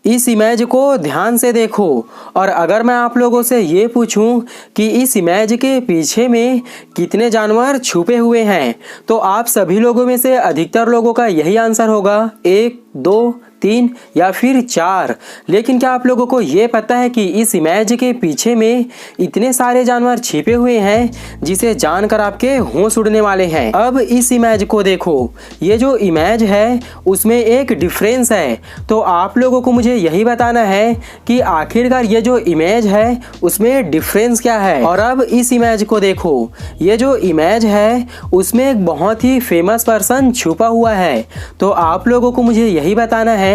इस इमेज को ध्यान से देखो और अगर मैं आप लोगों से ये पूछूं कि इस इमेज के पीछे में कितने जानवर छुपे हुए हैं तो आप सभी लोगों में से अधिकतर लोगों का यही आंसर होगा 1, 2, 3 या फिर 4। लेकिन क्या आप लोगों को ये पता है कि इस इमेज के पीछे में इतने सारे जानवर छिपे हुए हैं जिसे जानकर आपके होश उड़ने वाले हैं। अब इस इमेज को देखो, ये जो इमेज है उसमें एक डिफरेंस है, तो आप लोगों को मुझे यही बताना है कि आखिरकार ये जो इमेज है उसमें डिफरेंस क्या है। और अब इस इमेज को देखो, ये जो इमेज है उसमें एक बहुत ही फेमस पर्सन छुपा हुआ है, तो आप लोगों को मुझे यही बताना है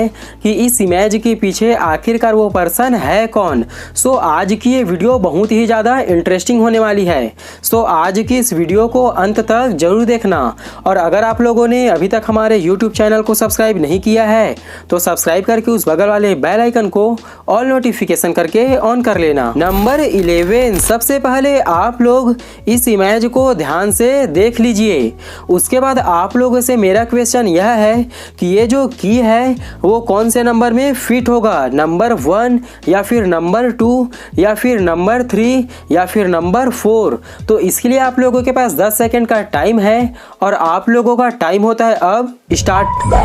कि इस इमेज के पीछे आखिरकार वो पर्सन है कौन। सो आज की ये वीडियो बहुत ही ज़्यादा इंटरेस्टिंग होने वाली है। सो आज की इस वीडियो को अंत तक जरूर देखना और अगर आप लोगों ने अभी तक हमारे YouTube चैनल को सब्सक्राइब नहीं किया है तो सब्सक्राइब करके उस बगल वाले बेल आइकन को ऑल नोटिफिकेशन करके ऑन कर लेना। नंबर 11, सबसे पहले आप लोग इस इमेज को ध्यान से देख लीजिए। उसके बाद आप लोगों से मेरा क्वेश्चन यह है कि ये जो की है वो कौन से नंबर में फिट होगा, नंबर 1 या फिर नंबर 2 या फिर नंबर 3 या फिर नंबर 4। तो इसके लिए आप लोगों के पास 10 सेकंड का टाइम है और आप लोगों का टाइम होता है अब स्टार्ट। 9,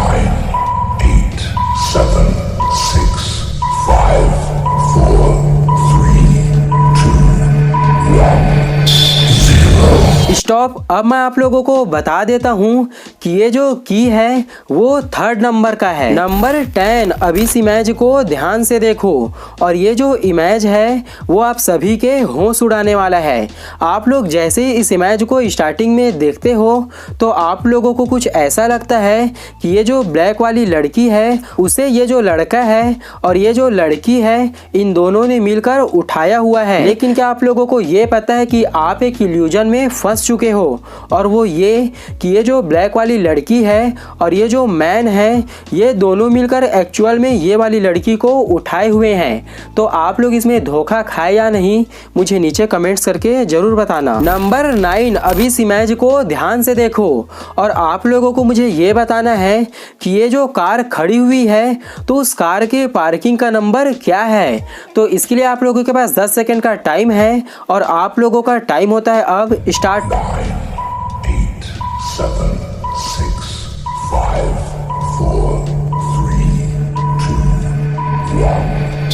8, 7, 6, 5, 4, 3, 2, 1, 0। स्टॉप। अब मैं आप लोगों को बता देता हूं कि ये जो की है वो 3rd नंबर का है, नंबर 10। अब इस इमेज को ध्यान से देखो और ये जो इमेज है वो आप सभी के होश उड़ाने वाला है। आप लोग जैसे ही इस इमेज को स्टार्टिंग में देखते हो तो आप लोगों को कुछ ऐसा लगता है कि ये जो ब्लैक वाली लड़की है उसे ये जो लड़का है और ये जो लड़की है इन दोनों ने मिलकर उठाया हुआ है। लेकिन क्या आप लोगों को ये पता है कि आप एक इल्यूजन में फंस चुके हो और वो ये कि ये जो ब्लैक वाली लड़की है और ये जो मैन है ये दोनों मिलकर एक्चुअल में ये वाली लड़की को उठाए हुए हैं। तो आप लोग इसमें धोखा खाए या नहीं मुझे नीचे कमेंट्स करके जरूर बताना। नंबर 9, अभी इस इमेज को ध्यान से देखो और आप लोगों को मुझे ये बताना है कि ये जो कार खड़ी हुई है तो उस कार के पार्किंग का नंबर क्या है। तो इसके लिए आप लोगों के पास 10 सेकंड का टाइम है और आप लोगों का टाइम होता है अब स्टार्ट। 9, 8, 7, 6, 5, 4, 3, 2, 1,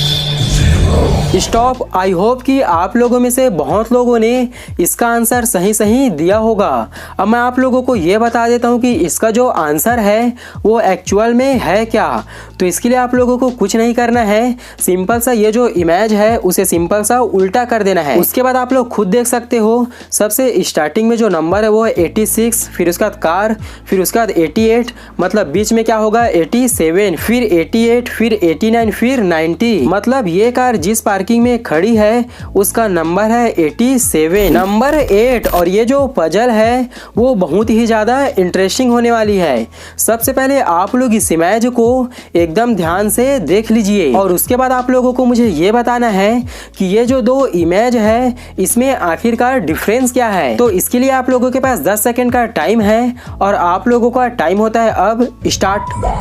0। स्टॉप। आई होप कि आप लोगों में से बहुत लोगों ने इसका आंसर सही दिया होगा। अब मैं आप लोगों को ये बता देता हूँ कि इसका जो आंसर है वो एक्चुअल में है क्या। तो इसके लिए आप लोगों को कुछ नहीं करना है, सिंपल सा ये जो इमेज है उसे सिंपल सा उल्टा कर देना है। उसके बाद आप लोग खुद देख सकते हो सबसे स्टार्टिंग में जो नंबर है वो है 86, फिर उसके बाद कार, फिर उसके बाद 88, मतलब बीच में क्या होगा 87, फिर 88, फिर 89, फिर 90। मतलब ये कार जिस पार्किंग में खड़ी है उसका नंबर है 87। नंबर 8, और ये जो पजल है वो बहुत ही ज़्यादा इंटरेस्टिंग होने वाली है। सबसे पहले आप लोग इस इमेज को एकदम ध्यान से देख लीजिए और उसके बाद आप लोगों को मुझे ये बताना है कि ये जो दो इमेज है इसमें आखिरकार डिफरेंस क्या है। तो इसके लिए आप लोगों के पास 10 सेकंड का टाइम है और आप लोगों का टाइम होता है अब स्टार्ट। 9,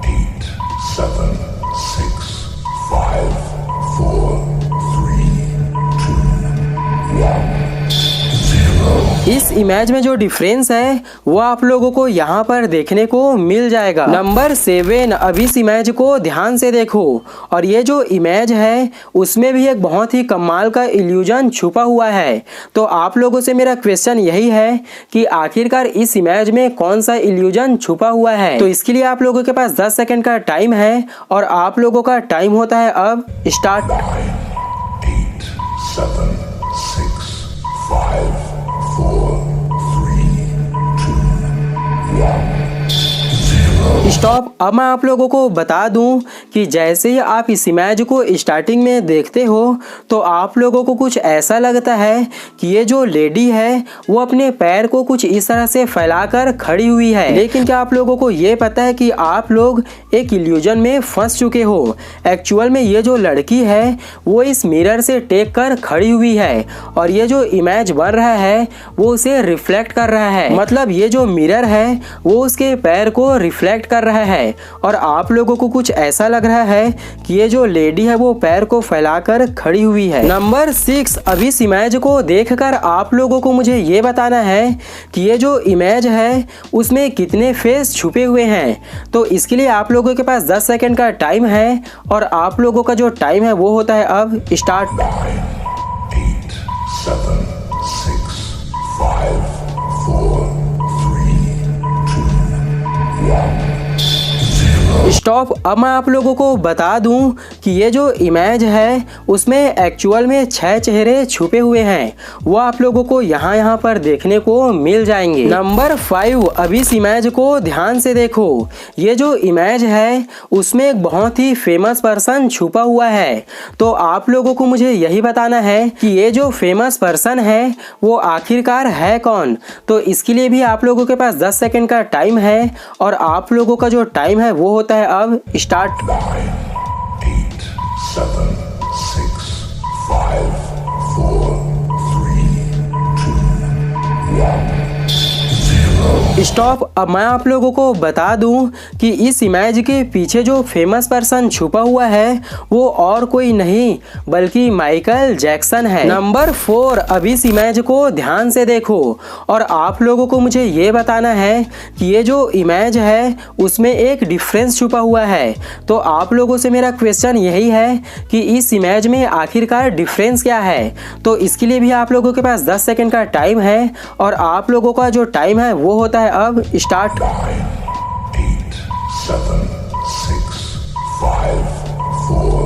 8, 7, 6, 5, 4, 3, 2, 1, 0। इस इमेज में जो डिफरेंस है वो आप लोगों को यहाँ पर देखने को मिल जाएगा। नंबर 7, अभी इस इमेज को ध्यान से देखो और ये जो इमेज है उसमें भी एक बहुत ही कमाल का इल्यूजन छुपा हुआ है। तो आप लोगों से मेरा क्वेश्चन यही है कि आखिरकार इस इमेज में कौन सा इल्यूजन छुपा हुआ है। तो इसके लिए आप लोगों के पास 10 सेकंड का टाइम है और आप लोगों का टाइम होता है अब स्टार्ट। 9, 8, 7, 6, 5, 4, 3, 2, 1, 0। स्टॉप। अब मैं आप लोगों को बता दूं कि जैसे ही आप इस इमेज को स्टार्टिंग में देखते हो तो आप लोगों को कुछ ऐसा लगता है कि ये जो लेडी है वो अपने पैर को कुछ इस तरह से फैलाकर खड़ी हुई है। लेकिन क्या आप लोगों को ये पता है कि आप लोग एक इल्यूजन में फंस चुके हो। एक्चुअल में ये जो लड़की है वो इस मिरर से टेक कर खड़ी हुई है और ये जो इमेज बन रहा है वो उसे रिफ्लेक्ट कर रहा है। मतलब ये जो मिरर है वो उसके पैर को रिफ्लेक्ट रिफ्लेक्ट कर रहा है और आप लोगों को कुछ ऐसा लग रहा है कि ये जो लेडी है वो पैर को फैलाकर खड़ी हुई है। नंबर 6, अब इस इमेज को देखकर आप लोगों को मुझे ये बताना है कि ये जो इमेज है उसमें कितने फेस छुपे हुए हैं। तो इसके लिए आप लोगों के पास 10 सेकंड का टाइम है और आप लोगों का जो टाइम है वो होता है अब स्टार्ट। 9, 8, 7, 6, 5, 4, 3, 2, 1, 0। स्टॉप। अब मैं आप लोगों को बता दूं कि ये जो इमेज है उसमें एक्चुअल में 6 चेहरे छुपे हुए हैं, वो आप लोगों को यहाँ पर देखने को मिल जाएंगे। नंबर 5, अब इस इमेज को ध्यान से देखो। ये जो इमेज है उसमें एक बहुत ही फेमस पर्सन छुपा हुआ है। तो आप लोगों को मुझे यही बताना है कि ये जो फेमस पर्सन है वो आखिरकार है कौन। तो इसके लिए भी आप लोगों के पास 10 सेकंड का टाइम है और आप लोगों का जो टाइम है वो होता है अब स्टार्ट। 9, 8, 7, 6, 5, 4, 3, 2, 1, 0। स्टॉप। अब मैं आप लोगों को बता दूं कि इस इमेज के पीछे जो फेमस पर्सन छुपा हुआ है वो और कोई नहीं बल्कि माइकल जैक्सन है। नंबर 4, अब इस इमेज को ध्यान से देखो और आप लोगों को मुझे ये बताना है कि ये जो इमेज है उसमें एक डिफरेंस छुपा हुआ है। तो आप लोगों से मेरा क्वेश्चन यही है कि इस इमेज में आखिरकार डिफरेंस क्या है। तो इसके लिए भी आप लोगों के पास 10 सेकंड का टाइम है और आप लोगों का जो टाइम है वो होता है अब स्टार्ट। 9, 8, 7, 6, 5, 4,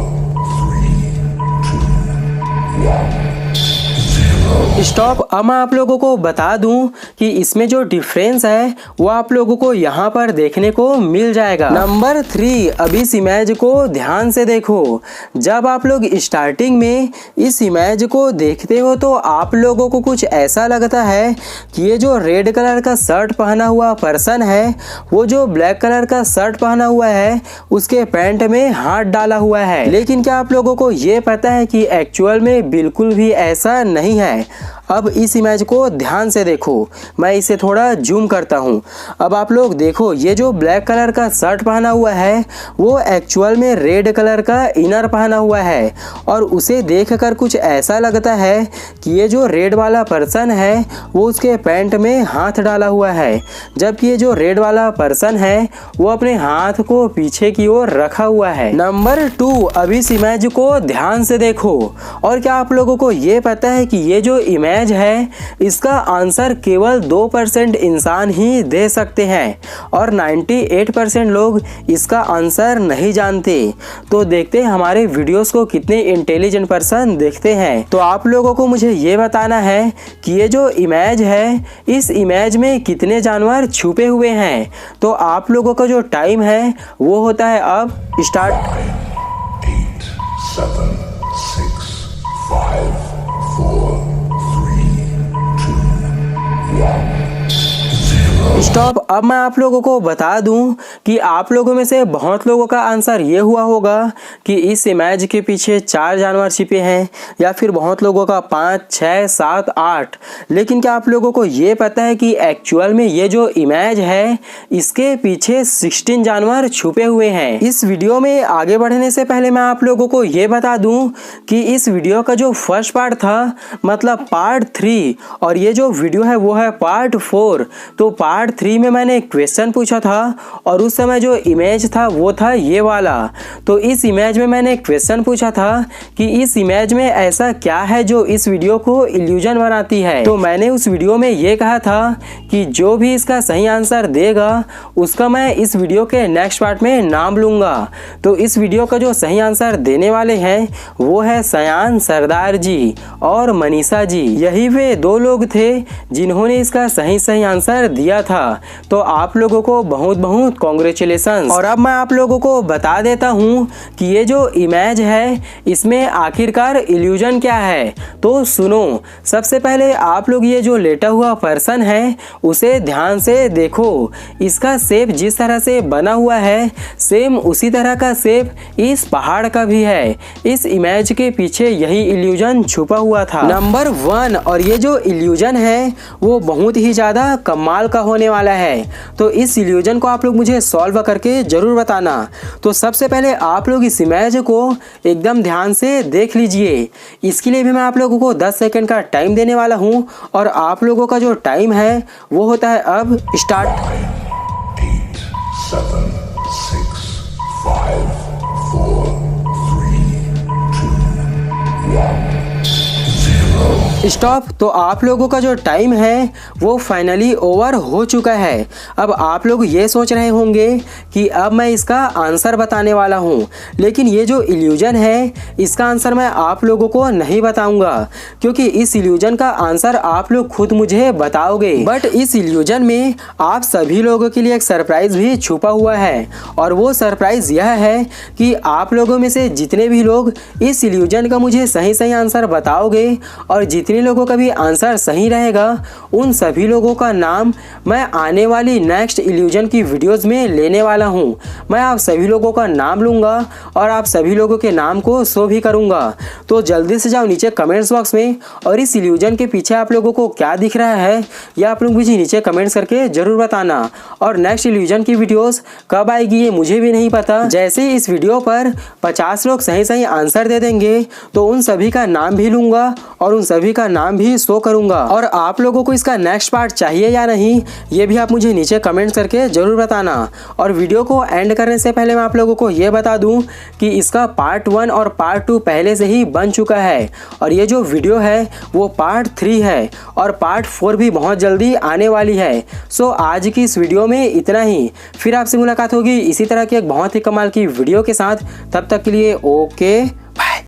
3, 2, 1, 0। स्टॉप। अब मैं आप लोगों को बता दूं कि इसमें जो डिफरेंस है वो आप लोगों को यहाँ पर देखने को मिल जाएगा। नंबर 3, अब इस इमेज को ध्यान से देखो। जब आप लोग स्टार्टिंग में इस इमेज को देखते हो तो आप लोगों को कुछ ऐसा लगता है कि ये जो रेड कलर का शर्ट पहना हुआ पर्सन है वो जो ब्लैक कलर का शर्ट पहना हुआ है उसके पैंट में हाथ डाला हुआ है। लेकिन क्या आप लोगों को ये पता है कि एक्चुअल में बिल्कुल भी ऐसा नहीं है। अब इस इमेज को ध्यान से देखो, मैं इसे थोड़ा जूम करता हूँ। अब आप लोग देखो, ये जो ब्लैक कलर का शर्ट पहना हुआ है वो एक्चुअल में रेड कलर का इनर पहना हुआ है और उसे देखकर कुछ ऐसा लगता है कि ये जो रेड वाला पर्सन है वो उसके पैंट में हाथ डाला हुआ है, जबकि ये जो रेड वाला पर्सन है वो अपने हाथ को पीछे की ओर रखा हुआ है। नंबर 2, अब इस इमेज को ध्यान से देखो और क्या आप लोगों को ये पता है कि ये जो इमेज है इसका आंसर केवल 2% इंसान ही दे सकते हैं और 98% लोग इसका आंसर नहीं जानते। तो देखते हैं हमारे वीडियोस को कितने इंटेलिजेंट पर्सन देखते हैं। तो आप लोगों को मुझे ये बताना है कि ये जो इमेज है इस इमेज में कितने जानवर छुपे हुए हैं। तो आप लोगों का जो टाइम है वो होता है अब स्टार्ट। 9, 8, 7, 6, 5, 4, 3, 2, 1, 0। स्टॉप। अब मैं आप लोगों को बता दूं कि आप लोगों में से बहुत लोगों का आंसर ये हुआ होगा कि इस इमेज के पीछे 4 जानवर छिपे हैं या फिर बहुत लोगों का 5, 6, 7, 8। लेकिन क्या आप लोगों को ये पता है कि एक्चुअल में ये जो इमेज है इसके पीछे 16 जानवर छुपे हुए हैं। इस वीडियो में आगे बढ़ने से पहले मैं आप लोगों को ये बता दूं कि इस वीडियो का जो फर्स्ट पार्ट था मतलब पार्ट 3 और ये जो वीडियो है वो है पार्ट 4। तो पार्ट 3 में मैंने एक क्वेश्चन पूछा था और उस समय जो इमेज था वो था ये वाला। तो इस इमेज में मैंने एक क्वेश्चन पूछा था कि इस इमेज में ऐसा क्या है जो इस वीडियो को इल्यूजन बनाती है। तो मैंने उस वीडियो में ये कहा था कि जो भी इसका सही आंसर देगा उसका मैं इस वीडियो के नेक्स्ट पार्ट में नाम लूँगा। तो इस वीडियो का जो सही आंसर देने वाले हैं वो है सयान सरदार जी और मनीषा जी। यही वे 2 लोग थे जिन्होंने इसका सही आंसर दिया था। तो आप लोगों को बहुत बहुत कॉन्ग्रेचुलेशन। और अब मैं आप लोगों को बता देता हूँ कि ये जो इमेज है इसमें आखिरकार इल्यूजन क्या है। तो सुनो, सबसे पहले आप लोग ये जो लेटा हुआ पर्सन है उसे ध्यान से देखो। इसका शेप जिस तरह से बना हुआ है सेम उसी तरह का शेप इस पहाड़ का भी है। इस इमेज के पीछे यही इल्यूजन छुपा हुआ था। नंबर 1, और ये जो इल्यूजन है वो बहुत ही ज़्यादा कमाल का होने होने वाला है। तो इस इल्यूजन को आप लोग मुझे सॉल्व करके ज़रूर बताना। तो सबसे पहले आप लोग इस इमेज को एकदम ध्यान से देख लीजिए। इसके लिए भी मैं आप लोगों को 10 सेकंड का टाइम देने वाला हूँ और आप लोगों का जो टाइम है वो होता है अब स्टार्ट। 8, 7, 6, 5, 4, 3, 2, 1, 0. स्टॉप। तो आप लोगों का जो टाइम है वो फाइनली ओवर हो चुका है। अब आप लोग ये सोच रहे होंगे कि अब मैं इसका आंसर बताने वाला हूँ, लेकिन ये जो इल्यूजन है इसका आंसर मैं आप लोगों को नहीं बताऊंगा, क्योंकि इस इल्यूजन का आंसर आप लोग खुद मुझे बताओगे। बट इस इल्यूजन में आप सभी लोगों के लिए एक सरप्राइज भी छुपा हुआ है, और वो सरप्राइज यह है कि आप लोगों में से जितने भी लोग इस इल्यूजन का मुझे सही सही आंसर बताओगे और जितने लोगों का भी आंसर सही रहेगा उन सभी लोगों का नाम मैं आने वाली नेक्स्ट इल्यूजन की वीडियोस में लेने वाला हूं। मैं आप सभी लोगों का नाम लूंगा और आप सभी लोगों के नाम को शो भी करूंगा। तो जल्दी से जाओ नीचे कमेंट्स बॉक्स में और इस इल्यूजन के पीछे आप लोगों को क्या दिख रहा है यह आप लोग मुझे नीचे कमेंट्स करके जरूर बताना। और नेक्स्ट इल्यूजन की वीडियोस कब आएगी ये मुझे भी नहीं पता। जैसे ही इस वीडियो पर 50 लोग सही सही आंसर दे देंगे तो उन सभी का नाम भी लूंगा और उन सभी का नाम भी शो करूंगा। और आप लोगों को इसका नेक्स्ट पार्ट चाहिए या नहीं ये भी आप मुझे नीचे कमेंट्स करके जरूर बताना। और वीडियो को एंड करने से पहले मैं आप लोगों को ये बता दूं कि इसका पार्ट 1 और पार्ट 2 पहले से ही बन चुका है और ये जो वीडियो है वो पार्ट 3 है और पार्ट 4 भी बहुत जल्दी आने वाली है। सो आज की इस वीडियो में इतना ही। फिर आपसे मुलाकात होगी इसी तरह की एक बहुत ही कमाल की वीडियो के साथ। तब तक के लिए ओके।